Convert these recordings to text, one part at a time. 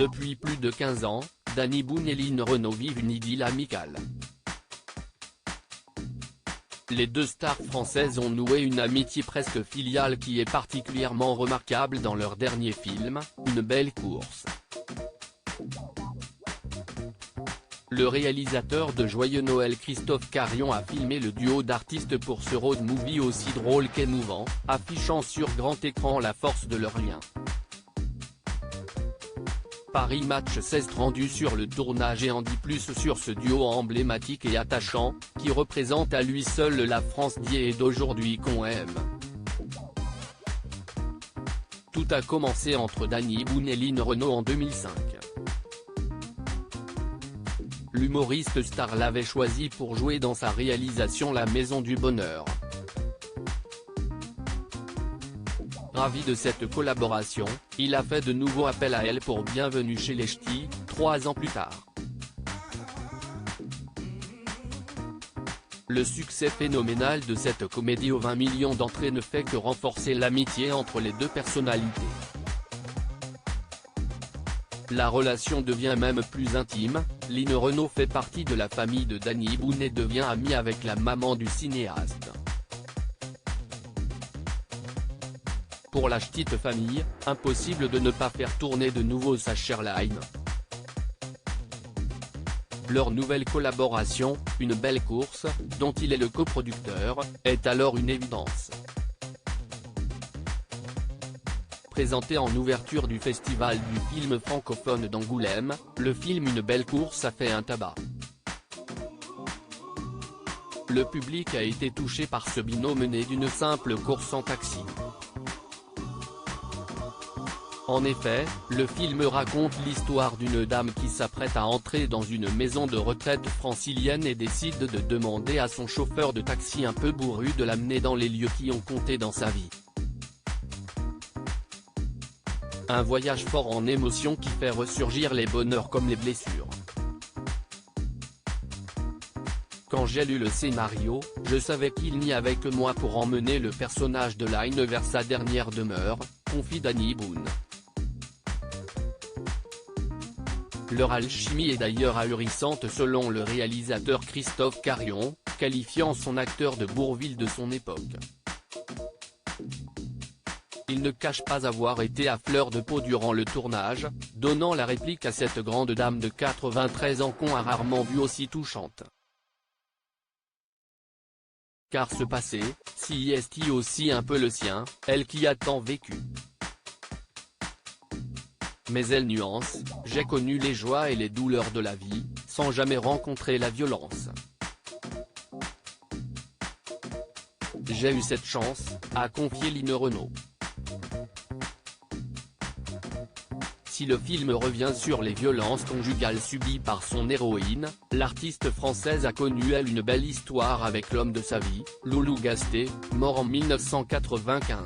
Depuis plus de 15 ans, Danny Boone et Line Renaud vivent une idylle amicale. Les deux stars françaises ont noué une amitié presque filiale qui est particulièrement remarquable dans leur dernier film, Une belle course. Le réalisateur de Joyeux Noël Christophe Carion a filmé le duo d'artistes pour ce road movie aussi drôle qu'émouvant, affichant sur grand écran la force de leur lien. Paris Match 16 rendu sur le tournage et en dit plus sur ce duo emblématique et attachant, qui représente à lui seul la France d'hier et d'aujourd'hui qu'on aime. Tout a commencé entre Danny Boone et Line Renaud en 2005. L'humoriste star l'avait choisi pour jouer dans sa réalisation La Maison du Bonheur. Ravi de cette collaboration, il a fait de nouveau appel à elle pour Bienvenue chez les Ch'tis, 3 ans plus tard. Le succès phénoménal de cette comédie aux 20 millions d'entrées ne fait que renforcer l'amitié entre les deux personnalités. La relation devient même plus intime, Line Renaud fait partie de la famille de Danny Boone et devient amie avec la maman du cinéaste. Pour la ch'tite famille, impossible de ne pas faire tourner de nouveau sa chère Line. Leur nouvelle collaboration, Une belle course, dont il est le coproducteur, est alors une évidence. Présenté en ouverture du festival du film francophone d'Angoulême, le film Une belle course a fait un tabac. Le public a été touché par ce binôme né d'une simple course en taxi. En effet, le film raconte l'histoire d'une dame qui s'apprête à entrer dans une maison de retraite francilienne et décide de demander à son chauffeur de taxi un peu bourru de l'amener dans les lieux qui ont compté dans sa vie. Un voyage fort en émotions qui fait ressurgir les bonheurs comme les blessures. Quand j'ai lu le scénario, je savais qu'il n'y avait que moi pour emmener le personnage de Line vers sa dernière demeure, confie Danny Boone. Leur alchimie est d'ailleurs ahurissante selon le réalisateur Christophe Carion, qualifiant son acteur de Bourvil de son époque. Il ne cache pas avoir été à fleur de peau durant le tournage, donnant la réplique à cette grande dame de 93 ans qu'on a rarement vue aussi touchante. Car ce passé, si est aussi un peu le sien, elle qui a tant vécu. Mais elle nuance, j'ai connu les joies et les douleurs de la vie, sans jamais rencontrer la violence. J'ai eu cette chance, a confié Line Renaud. Si le film revient sur les violences conjugales subies par son héroïne, l'artiste française a connu elle une belle histoire avec l'homme de sa vie, Loulou Gasté, mort en 1995.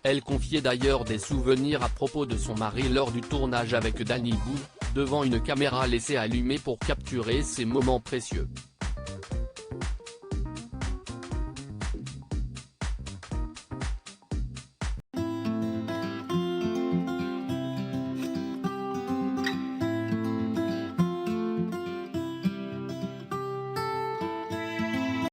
Elle confiait d'ailleurs des souvenirs à propos de son mari lors du tournage avec Danny Boone, devant une caméra laissée allumée pour capturer ces moments précieux.